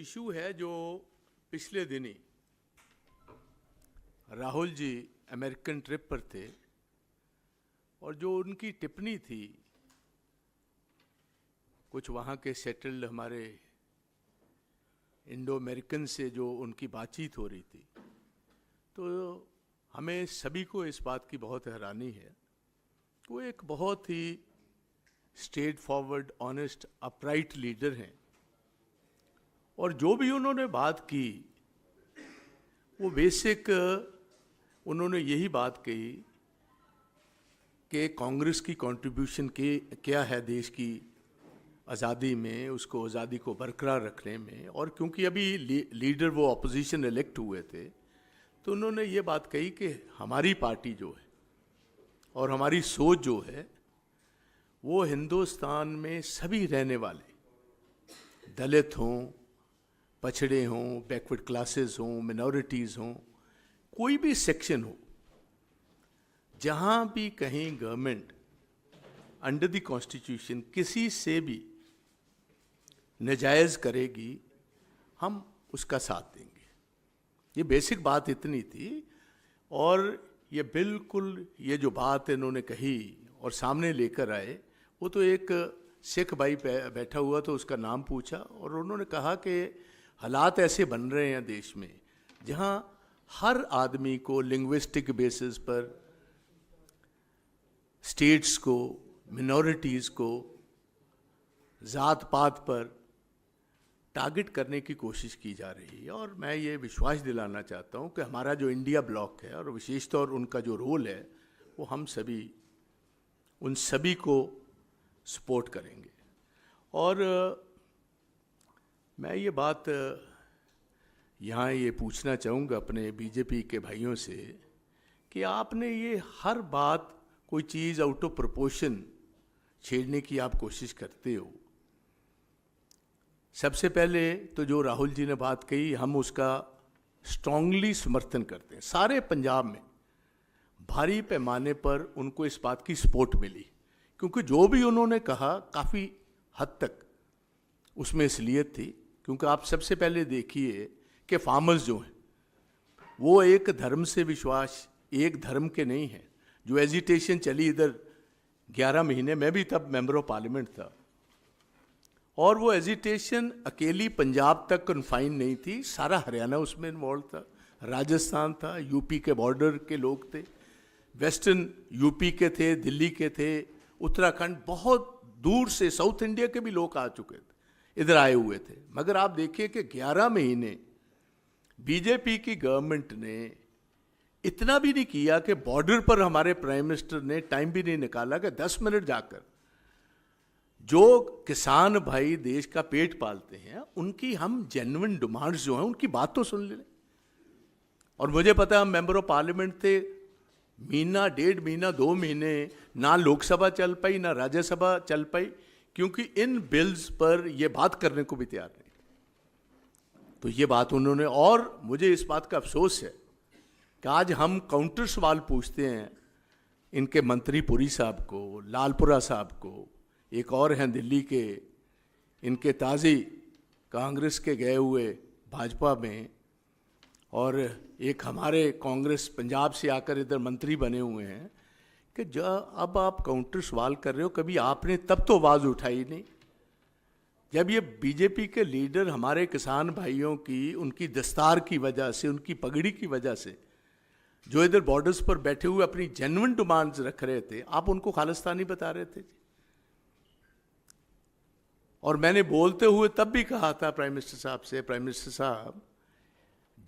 Issue है जो पिछले दिनी राहुल जी अमेरिकन ट्रिप पर थे और जो उनकी टिप्पणी थी, कुछ वहाँ के सेटल्ड हमारे इंडो अमेरिकन से जो उनकी बातचीत हो रही थी, तो हमें सभी को इस बात की बहुत हैरानी है। वो एक बहुत ही straightforward, honest, upright leader हैं और जो भी उन्होंने बात की वो बेसिक उन्होंने यही बात कही कि कांग्रेस की कंट्रीब्यूशन क्या है देश की आज़ादी में, उसको आज़ादी को बरकरार रखने में। और क्योंकि अभी लीडर वो अपोजिशन इलेक्ट हुए थे, तो उन्होंने ये बात कही कि हमारी पार्टी जो है और हमारी सोच जो है वो हिंदुस्तान में सभी रहने वाले, दलित हों, पछड़े हों, बैकवर्ड क्लासेस हों, मिनॉरिटीज़ हों, कोई भी सेक्शन हो, जहाँ भी कहीं गवर्नमेंट अंडर द कॉन्स्टिट्यूशन किसी से भी नाजायज़ करेगी, हम उसका साथ देंगे। ये बेसिक बात इतनी थी। और ये बिल्कुल ये जो बात इन्होंने कही और सामने लेकर आए, वो तो एक सिख भाई बैठा हुआ तो उसका नाम पूछा और उन्होंने कहा कि हालात ऐसे बन रहे हैं देश में जहाँ हर आदमी को लिंग्विस्टिक बेसिस पर, स्टेट्स को, मिनॉरिटीज़ को ज़ात पात पर टारगेट करने की कोशिश की जा रही है। और मैं ये विश्वास दिलाना चाहता हूँ कि हमारा जो इंडिया ब्लॉक है और विशेष तौर उनका जो रोल है, वो हम सभी उन सभी को सपोर्ट करेंगे। और मैं ये बात यहाँ ये पूछना चाहूँगा अपने बीजेपी के भाइयों से कि आपने ये हर बात कोई चीज़ आउट ऑफ प्रोपोर्शन छेड़ने की आप कोशिश करते हो। सबसे पहले तो जो राहुल जी ने बात कही, हम उसका स्ट्रांगली समर्थन करते हैं। सारे पंजाब में भारी पैमाने पर उनको इस बात की सपोर्ट मिली, क्योंकि जो भी उन्होंने कहा काफ़ी हद तक उसमें असलियत थी। क्योंकि आप सबसे पहले देखिए कि फार्मर्स जो हैं वो एक धर्म से विश्वास, एक धर्म के नहीं हैं। जो एजिटेशन चली इधर 11 महीने, मैं भी तब मेंबर ऑफ पार्लियामेंट था, और वो एजिटेशन अकेली पंजाब तक कन्फाइन नहीं थी, सारा हरियाणा उसमें इन्वॉल्व था, राजस्थान था, यूपी के बॉर्डर के लोग थे, वेस्टर्न यूपी के थे, दिल्ली के थे, उत्तराखंड, बहुत दूर से साउथ इंडिया के भी लोग आ चुके थे, इधर आए हुए थे। मगर आप देखिए कि 11 महीने बीजेपी की गवर्नमेंट ने इतना भी नहीं किया कि बॉर्डर पर हमारे प्राइम मिनिस्टर ने टाइम भी नहीं निकाला कि 10 मिनट जाकर जो किसान भाई देश का पेट पालते हैं उनकी हम जेन्युइन डिमांड्स जो हैं उनकी बात तो सुन लें। और मुझे पता है हम मेंबर ऑफ पार्लियामेंट थे, महीना, 1.5 महीना, 2 महीने ना लोकसभा चल पाई ना राज्यसभा चल पाई, क्योंकि इन बिल्स पर ये बात करने को भी तैयार नहीं। तो ये बात उन्होंने, और मुझे इस बात का अफसोस है कि आज हम काउंटर सवाल पूछते हैं इनके मंत्री पुरी साहब को, लालपुरा साहब को, एक और हैं दिल्ली के, इनके ताज़ी कांग्रेस के गए हुए भाजपा में, और एक हमारे कांग्रेस पंजाब से आकर इधर मंत्री बने हुए हैं, कि अब आप काउंटर सवाल कर रहे हो, कभी आपने तब तो आवाज़ उठाई नहीं जब ये बीजेपी के लीडर हमारे किसान भाइयों की, उनकी दस्तार की वजह से, उनकी पगड़ी की वजह से, जो इधर बॉर्डर्स पर बैठे हुए अपनी जेन्युइन डिमांड्स रख रहे थे, आप उनको खालिस्तानी बता रहे थे। और मैंने बोलते हुए तब भी कहा था प्राइम मिनिस्टर साहब से, प्राइम मिनिस्टर साहब,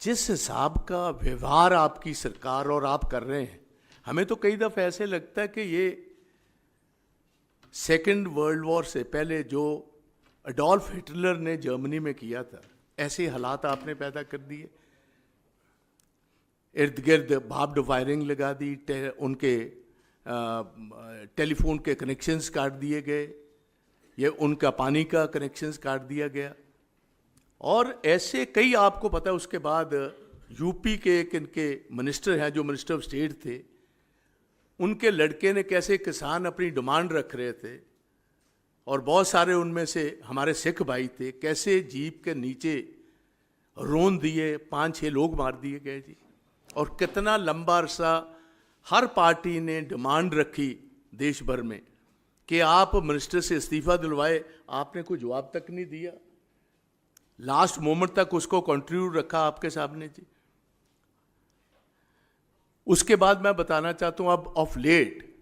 जिस हिसाब का व्यवहार आपकी सरकार और आप कर रहे हैं, हमें तो कई दफ़े ऐसे लगता है कि ये सेकेंड वर्ल्ड वॉर से पहले जो एडोल्फ हिटलर ने जर्मनी में किया था, ऐसे हालात आपने पैदा कर दिए। इर्द गिर्द बार्ब्ड वायरिंग लगा दी, उनके टेलीफोन के कनेक्शंस काट दिए गए, ये उनका पानी का कनेक्शंस काट दिया गया, और ऐसे कई आपको पता है। उसके बाद यूपी के एक इनके मिनिस्टर हैं जो मिनिस्टर ऑफ स्टेट थे, उनके लड़के ने कैसे किसान अपनी डिमांड रख रहे थे, और बहुत सारे उनमें से हमारे सिख भाई थे, कैसे जीप के नीचे रोन दिए, 5-6 लोग मार दिए गए जी। और कितना लंबा अरसा हर पार्टी ने डिमांड रखी देश भर में कि आप मिनिस्टर से इस्तीफा दिलवाए, आपने कोई जवाब तक नहीं दिया। लास्ट मोमेंट तक उसको कंटिन्यू रखा आपके सामने जी। उसके बाद मैं बताना चाहता हूं, अब ऑफ लेट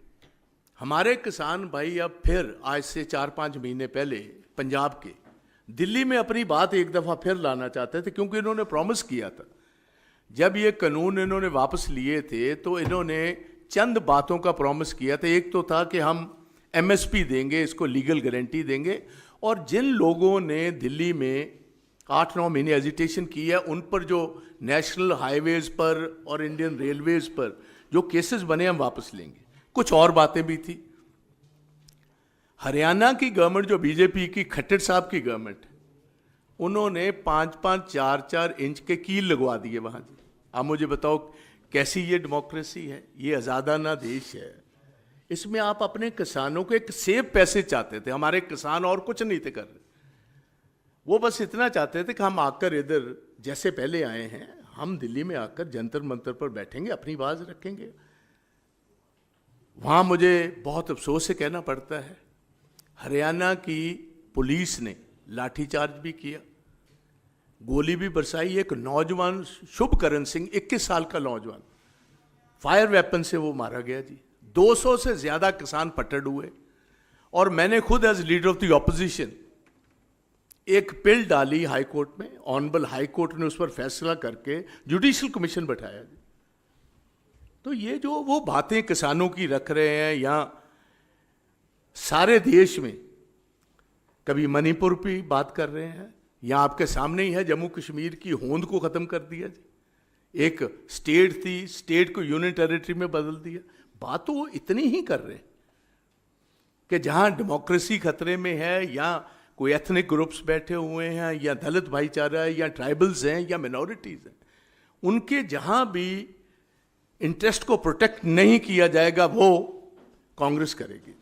हमारे किसान भाई अब फिर आज से 4-5 महीने पहले पंजाब के दिल्ली में अपनी बात एक दफ़ा फिर लाना चाहते थे, क्योंकि इन्होंने प्रॉमिस किया था। जब ये कानून इन्होंने वापस लिए थे तो इन्होंने चंद बातों का प्रॉमिस किया था। एक तो था कि हम एमएसपी देंगे, इसको लीगल गारंटी देंगे, और जिन लोगों ने दिल्ली में 8-9 महीने एजिटेशन की है उन पर जो नेशनल हाईवेज पर और इंडियन रेलवेज पर जो केसेस बने हम वापस लेंगे। कुछ और बातें भी थी। हरियाणा की गवर्नमेंट जो बीजेपी की खट्टर साहब की गवर्नमेंट, उन्होंने 5-5, 4-4 इंच के कील लगवा दिए वहां जी। आप मुझे बताओ कैसी ये डेमोक्रेसी है? ये आज़ादाना देश है। इसमें आप अपने किसानों को एक सेब पैसे चाहते थे। हमारे किसान और कुछ नहीं थे कर रहे, वो बस इतना चाहते थे कि हम आकर इधर जैसे पहले आए हैं, हम दिल्ली में आकर जंतर मंतर पर बैठेंगे, अपनी आवाज़ रखेंगे। वहाँ मुझे बहुत अफसोस से कहना पड़ता है, हरियाणा की पुलिस ने लाठीचार्ज भी किया, गोली भी बरसाई। एक नौजवान शुभकरण सिंह 21 साल का नौजवान फायर वेपन से वो मारा गया जी। 200 से ज़्यादा किसान पटड़ हुए। और मैंने खुद as leader of the opposition एक बिल डाली हाई कोर्ट में, ऑनरेबल हाई कोर्ट ने उस पर फैसला करके जुडिशियल कमीशन बैठाया जी। तो ये जो वो बातें किसानों की रख रहे हैं, या सारे देश में कभी मणिपुर की बात कर रहे हैं, या आपके सामने ही है जम्मू कश्मीर की होंद को ख़त्म कर दिया जी। एक स्टेट थी, स्टेट को यूनियन टेरिटरी में बदल दिया। बात तो वो इतनी ही कर रहे हैं कि जहाँ डेमोक्रेसी खतरे में है, या कोई एथनिक ग्रुप्स बैठे हुए हैं, या दलित भाईचारा है, या ट्राइबल्स हैं, या मिनॉरिटीज़ हैं, उनके जहाँ भी इंटरेस्ट को प्रोटेक्ट नहीं किया जाएगा वो कांग्रेस करेगी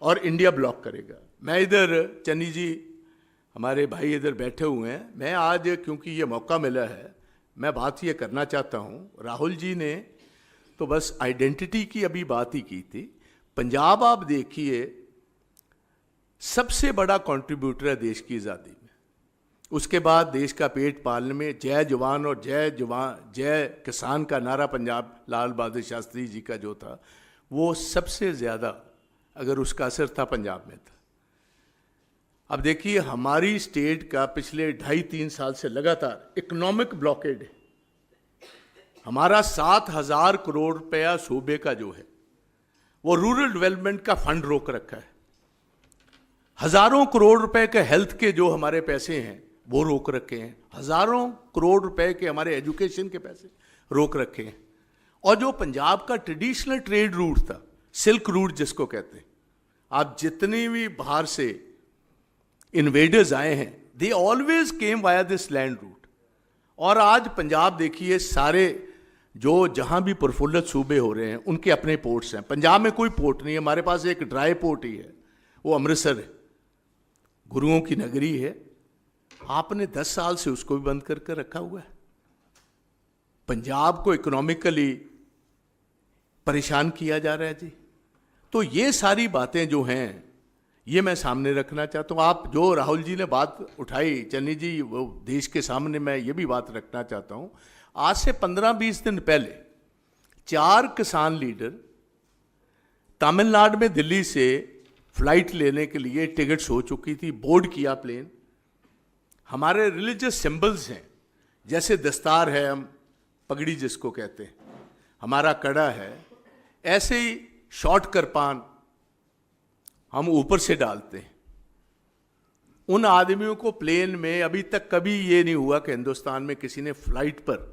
और इंडिया ब्लॉक करेगा। मैं इधर चन्नी जी हमारे भाई इधर बैठे हुए हैं, मैं आज क्योंकि ये मौका मिला है मैं बात ये करना चाहता हूँ। राहुल जी ने तो बस आइडेंटिटी की अभी बात ही की थी। पंजाब आप देखिए सबसे बड़ा कंट्रीब्यूटर है देश की आज़ादी में। उसके बाद देश का पेट पालने में जय जवान और जय किसान का नारा पंजाब लाल बहादुर शास्त्री जी का जो था, वो सबसे ज़्यादा अगर उसका असर था पंजाब में था। अब देखिए हमारी स्टेट का पिछले 2.5-3 साल से लगातार इकोनॉमिक ब्लॉकेड है। हमारा 7,000 करोड़ रुपया सूबे का जो है वो रूरल डेवलपमेंट का फंड रोक रखा है। हजारों करोड़ रुपए के हेल्थ के जो हमारे पैसे हैं वो रोक रखे हैं। हजारों करोड़ रुपए के हमारे एजुकेशन के पैसे रोक रखे हैं। और जो पंजाब का ट्रेडिशनल ट्रेड रूट था, सिल्क रूट जिसको कहते हैं, आप जितनी भी बाहर से इन्वेडर्स आए हैं they always came via this land route. और आज पंजाब देखिए सारे जो जहां भी प्रफुल्लित सूबे हो रहे हैं उनके अपने पोर्ट्स हैं। पंजाब में कोई पोर्ट नहीं है, हमारे पास एक ड्राई पोर्ट ही है, वो अमृतसर है, गुरुओं की नगरी है। आपने 10 साल से उसको भी बंद करके रखा हुआ है। पंजाब को इकोनॉमिकली परेशान किया जा रहा है जी। तो ये सारी बातें जो हैं ये मैं सामने रखना चाहता हूँ। आप जो राहुल जी ने बात उठाई चन्नी जी, वो देश के सामने मैं ये भी बात रखना चाहता हूँ। आज से 15-20 दिन पहले 4 किसान लीडर तमिलनाडु में दिल्ली से फ्लाइट लेने के लिए टिकट्स हो चुकी थी, बोर्ड किया प्लेन। हमारे रिलीजियस सिंबल्स हैं, जैसे दस्तार है, हम पगड़ी जिसको कहते हैं, हमारा कड़ा है, ऐसे ही शॉर्ट करपान हम ऊपर से डालते हैं। उन आदमियों को प्लेन में अभी तक कभी ये नहीं हुआ कि हिंदुस्तान में किसी ने फ्लाइट पर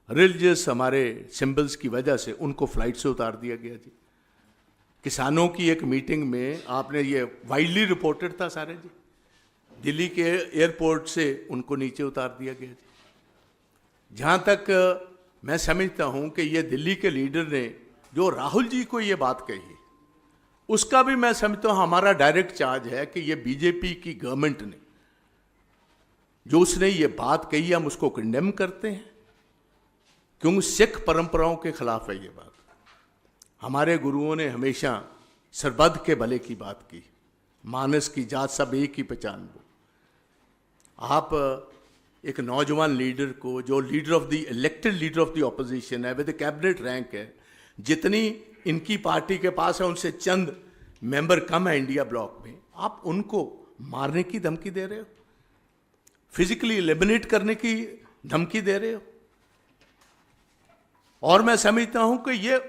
रिलीजियस हमारे सिंबल्स की वजह से उनको फ्लाइट से उतार दिया गया जी। किसानों की एक मीटिंग में आपने ये वाइडली रिपोर्टेड था सारे जी, दिल्ली के एयरपोर्ट से उनको नीचे उतार दिया गया जी। जहाँ तक मैं समझता हूँ कि ये दिल्ली के लीडर ने जो राहुल जी को ये बात कही, उसका भी मैं समझता हूँ हमारा डायरेक्ट चार्ज है कि ये बीजेपी की गवर्नमेंट ने जो उसने ये बात कही हम उसको कंडेम करते हैं, क्योंकि सिख परंपराओं के खिलाफ है ये बात। हमारे गुरुओं ने हमेशा सर्वध के भले की बात की, मानस की जात सब एक ही पहचान वो। आप एक नौजवान लीडर को, जो leader of the elected leader of the opposition है, विद कैबिनेट रैंक है, जितनी इनकी पार्टी के पास है उनसे चंद मेंबर कम है इंडिया ब्लॉक में, आप उनको मारने की धमकी दे रहे हो, फिजिकली एलिमिनेट करने की धमकी दे रहे हो। और मैं समझता हूं कि ये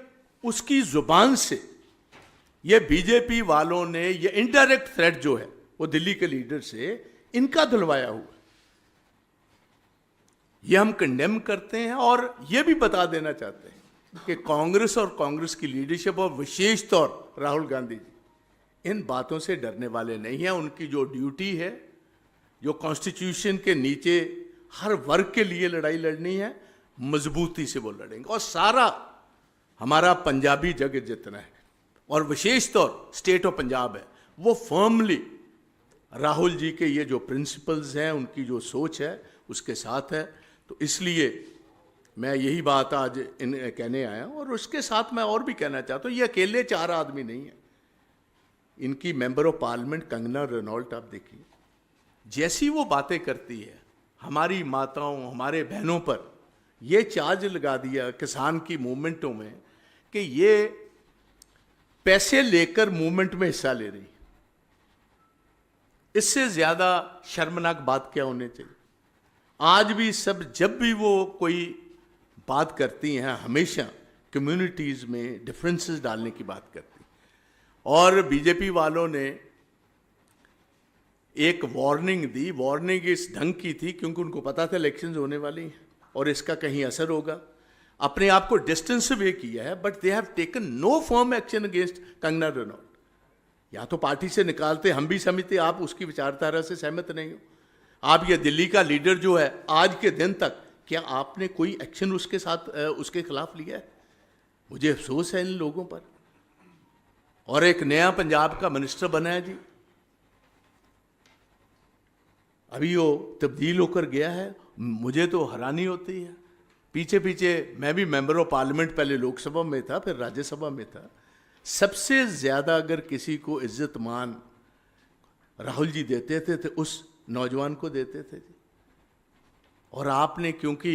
उसकी जुबान से, ये बीजेपी वालों ने ये इनडायरेक्ट थ्रेट जो है वो दिल्ली के लीडर से इनका धुलवाया हुआ, ये हम कंडेम करते हैं। और ये भी बता देना चाहते हैं कि कांग्रेस और कांग्रेस की लीडरशिप और विशेष तौर राहुल गांधी जी इन बातों से डरने वाले नहीं हैं। उनकी जो ड्यूटी है, जो कॉन्स्टिट्यूशन के नीचे हर वर्ग के लिए लड़ाई लड़नी है, मजबूती से वो लड़ेंगे। और सारा हमारा पंजाबी जगत जितना है, और विशेष तौर स्टेट ऑफ पंजाब है, वो फर्मली राहुल जी के ये जो प्रिंसिपल्स हैं, उनकी जो सोच है उसके साथ है। तो इसलिए मैं यही बात आज कहने आया। और उसके साथ मैं और भी कहना चाहता हूँ, ये अकेले 4 आदमी नहीं है। इनकी member of parliament Kangana Ranaut आप देखिए, जैसी वो बातें करती है, हमारी माताओं, हमारे बहनों पर ये चार्ज लगा दिया किसान की मूवमेंटों में कि ये पैसे लेकर मूवमेंट में हिस्सा ले रही। इससे ज्यादा शर्मनाक बात क्या होनी चाहिए। आज भी सब, जब भी वो कोई बात करती हैं, हमेशा कम्युनिटीज में डिफरेंसेस डालने की बात करती। और बीजेपी वालों ने एक वार्निंग दी, वार्निंग इस ढंग की थी क्योंकि उनको पता था इलेक्शंस होने वाली हैं और इसका कहीं असर होगा। अपने आप को डिस्टेंस वे किया है, but they have taken no firm action against Kangana Ranaut. या तो पार्टी से निकालते, हम भी समझते आप उसकी विचारधारा से सहमत नहीं हो। आप ये दिल्ली का लीडर जो है, आज के दिन तक क्या आपने कोई एक्शन उसके साथ उसके खिलाफ लिया है? मुझे अफसोस है इन लोगों पर। और एक नया पंजाब का मिनिस्टर बना है जी, अभी वो तब्दील होकर गया है। मुझे तो हैरानी होती है। पीछे पीछे मैं भी मेंबर ऑफ पार्लियामेंट, पहले लोकसभा में था फिर राज्यसभा में था। सबसे ज्यादा अगर किसी को इज्जत मान राहुल जी देते थे तो उस नौजवान को देते थे जी। और आपने क्योंकि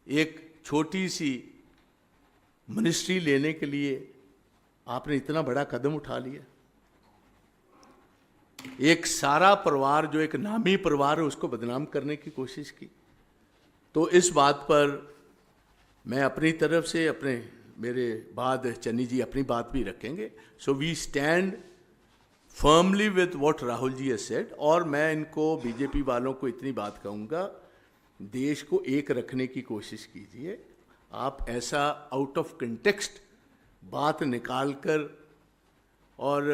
एक छोटी सी मिनिस्ट्री लेने के लिए आपने इतना बड़ा कदम उठा लिया, एक सारा परिवार जो एक नामी परिवार है उसको बदनाम करने की कोशिश की। तो इस बात पर मैं अपनी तरफ से, अपने मेरे बाद चन्नी जी अपनी बात भी रखेंगे। So we stand firmly with what Rahul ji has said. और मैं इनको, बीजेपी वालों को इतनी बात कहूँगा, देश को एक रखने की कोशिश कीजिए। आप ऐसा आउट ऑफ कंटेक्स्ट बात निकाल कर और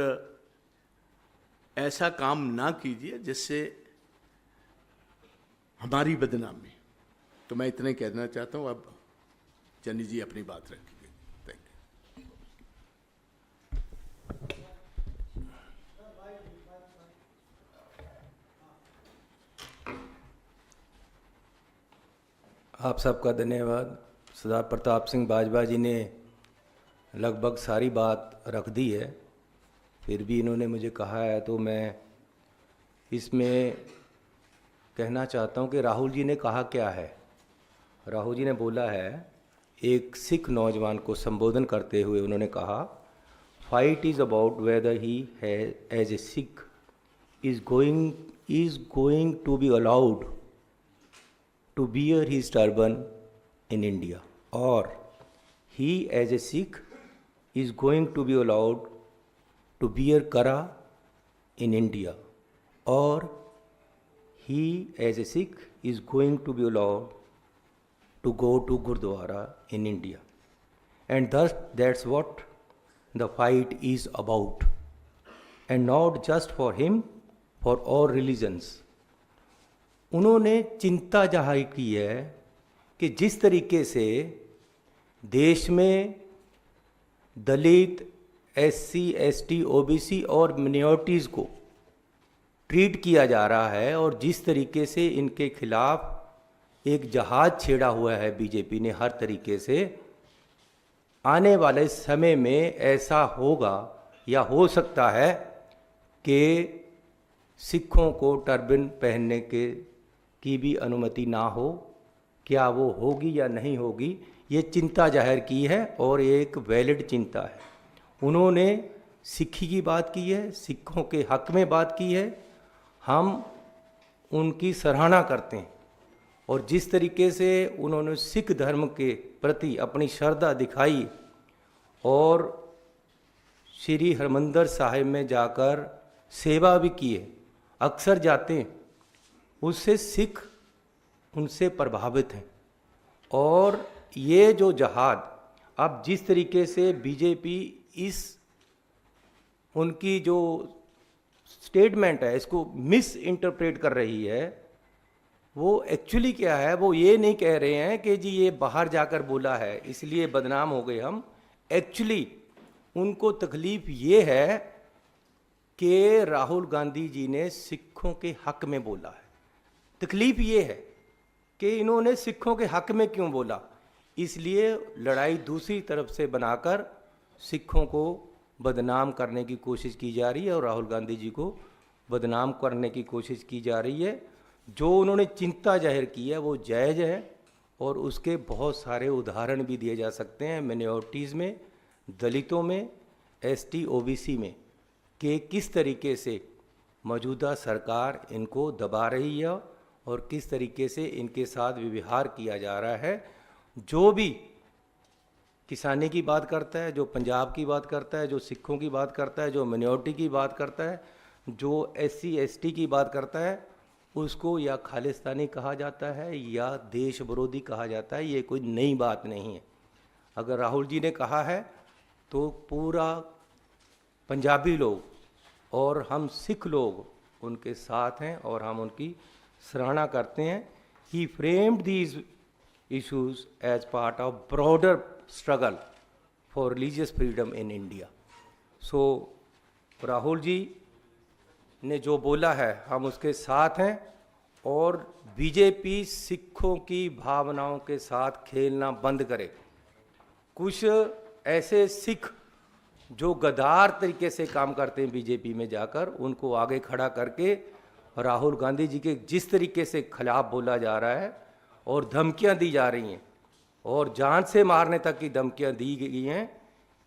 ऐसा काम ना कीजिए जिससे हमारी बदनामी। तो मैं इतना ही कहना चाहता हूँ। अब चन्नी जी अपनी बात रखेंगे। Thank you. आप सबका धन्यवाद। सरदार प्रताप सिंह बाजवा जी ने लगभग सारी बात रख दी है, फिर भी इन्होंने मुझे कहा है तो मैं इसमें कहना चाहता हूं कि राहुल जी ने कहा क्या है। राहुल जी ने बोला है, एक सिख नौजवान को संबोधन करते हुए उन्होंने कहा, fight is about whether he है as a Sikh is going to be allowed to bear his turban in India, और he as a Sikh is going to be allowed to wear kara in India, or he as a Sikh is going to be allowed to go to Gurdwara in India. And thus that's what the fight is about, and not just for him, for all religions. उन्होंने चिंता जाहिर की है कि जिस तरीके से देश में दलित, SC, ST, OBC और मिनॉरिटीज़ को ट्रीट किया जा रहा है और जिस तरीके से इनके खिलाफ एक जहाज छेड़ा हुआ है बीजेपी ने हर तरीके से, आने वाले समय में ऐसा होगा या हो सकता है कि सिखों को टर्बन पहनने की भी अनुमति ना हो। क्या वो होगी या नहीं होगी, ये चिंता जाहिर की है और एक वैलिड चिंता है। उन्होंने सिक्खी की बात की है, सिखों के हक में बात की है, हम उनकी सराहना करते हैं। और जिस तरीके से उन्होंने सिख धर्म के प्रति अपनी श्रद्धा दिखाई और श्री हरमंदिर साहिब में जाकर सेवा भी की है, अक्सर जाते हैं, उससे सिख उनसे प्रभावित हैं। और ये जो जहाद अब जिस तरीके से बीजेपी इस उनकी जो स्टेटमेंट है इसको मिस इंटरप्रेट कर रही है, वो एक्चुअली क्या है, वो ये नहीं कह रहे हैं कि जी ये बाहर जाकर बोला है इसलिए बदनाम हो गए हम। एक्चुअली उनको तकलीफ ये है कि राहुल गांधी जी ने सिखों के हक में बोला है। तकलीफ ये है कि इन्होंने सिखों के हक में क्यों बोला, इसलिए लड़ाई दूसरी तरफ से बनाकर सिखों को बदनाम करने की कोशिश की जा रही है और राहुल गांधी जी को बदनाम करने की कोशिश की जा रही है। जो उन्होंने चिंता जाहिर की है वो जायज़ है और उसके बहुत सारे उदाहरण भी दिए जा सकते हैं मिनॉरिटीज़ में, दलितों में, एसटी ओबीसी में, कि किस तरीके से मौजूदा सरकार इनको दबा रही है और किस तरीके से इनके साथ व्यवहार किया जा रहा है। जो भी किसानी की बात करता है, जो पंजाब की बात करता है, जो सिखों की बात करता है, जो मिनॉरिटी की बात करता है, जो एससी एसटी की बात करता है, उसको या खालिस्तानी कहा जाता है या देश विरोधी कहा जाता है। ये कोई नई बात नहीं है। अगर राहुल जी ने कहा है तो पूरा पंजाबी लोग और हम सिख लोग उनके साथ हैं और हम उनकी सराहना करते हैं। He framed these issues as part of broader struggle for religious freedom in India. So Rahul ji ने जो बोला है हम उसके साथ हैं और बीजेपी सिखों की भावनाओं के साथ खेलना बंद करे। कुछ ऐसे सिख जो गद्दार तरीके से काम करते हैं बीजेपी में जाकर, उनको आगे खड़ा करके राहुल गांधी जी के जिस तरीके से खिलाफ बोला जा रहा है और धमकियां दी जा रही हैं और जान से मारने तक की धमकियां दी गई हैं,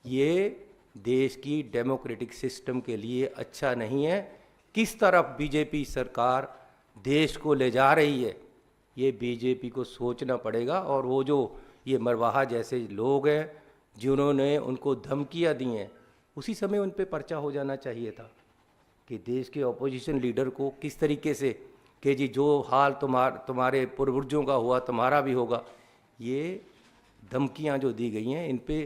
ये देश की डेमोक्रेटिक सिस्टम के लिए अच्छा नहीं है। किस तरफ बीजेपी सरकार देश को ले जा रही है ये बीजेपी को सोचना पड़ेगा। और वो जो ये मरवाहा जैसे लोग हैं जिन्होंने उनको धमकियां दी हैं, उसी समय उन पे पर्चा हो जाना चाहिए था कि देश के अपोजिशन लीडर को किस तरीके से कि जी जो हाल तुम्हारे पूर्वजों का हुआ तुम्हारा भी होगा। ये धमकियां जो दी गई हैं इन पे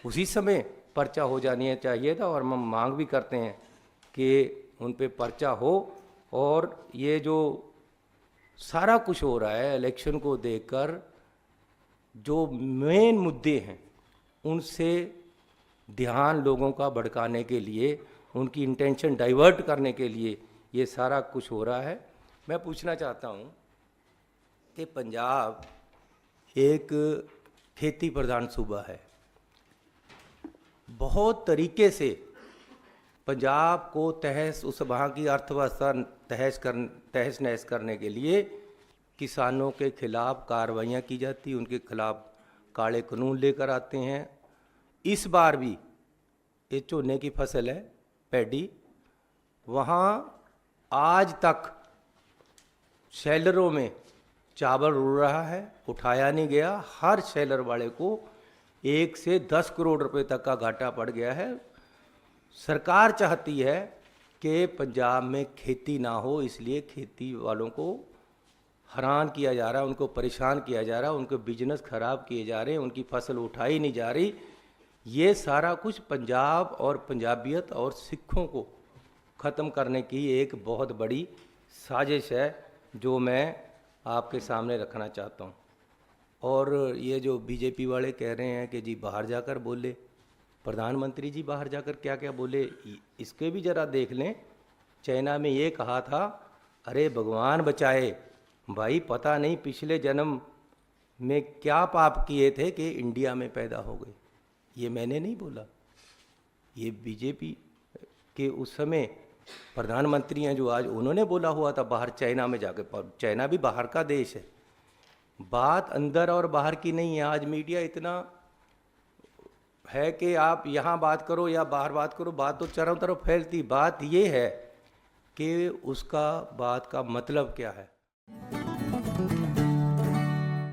उसी समय पर्चा हो जानी चाहिए था और हम मांग भी करते हैं कि उन पे पर्चा हो। और ये जो सारा कुछ हो रहा है इलेक्शन को देखकर, जो मेन मुद्दे हैं उनसे ध्यान लोगों का भड़काने के लिए, उनकी इंटेंशन डाइवर्ट करने के लिए ये सारा कुछ हो रहा है। मैं पूछना चाहता हूँ कि पंजाब एक खेती प्रधान सूबा है। बहुत तरीके से पंजाब को उस वहाँ की अर्थव्यवस्था तहस नहस करने के लिए किसानों के खिलाफ कार्रवाइयाँ की जाती, उनके खिलाफ काले कानून लेकर आते हैं। इस बार भी ये झोने की फसल है, पैडी, वहाँ आज तक शैलरों में चावल रुल रहा है, उठाया नहीं गया। हर शैलर वाले को 1 से 10 करोड़ रुपए तक का घाटा पड़ गया है। सरकार चाहती है कि पंजाब में खेती ना हो, इसलिए खेती वालों को हैरान किया जा रहा है, उनको परेशान किया जा रहा है, उनके बिजनेस ख़राब किए जा रहे हैं, उनकी फसल उठाई नहीं जा रही। ये सारा कुछ पंजाब और पंजाबियत और सिखों को ख़त्म करने की एक बहुत बड़ी साजिश है जो मैं आपके सामने रखना चाहता हूँ। और ये जो बीजेपी वाले कह रहे हैं कि जी बाहर जाकर बोले, प्रधानमंत्री जी बाहर जाकर क्या क्या बोले, इसके भी ज़रा देख लें। चाइना में ये कहा था, अरे भगवान बचाए भाई, पता नहीं पिछले जन्म में क्या पाप किए थे कि इंडिया में पैदा हो गए। ये मैंने नहीं बोला, ये बीजेपी के उस समय प्रधानमंत्री हैं जो आज, उन्होंने बोला हुआ था बाहर चाइना में जाके। चाइना भी बाहर का देश है, बात अंदर और बाहर की नहीं है। आज मीडिया इतना है कि आप यहाँ बात करो या बाहर बात करो, बात तो चारों तरफ फैलती। बात ये है कि उसका बात का मतलब क्या है।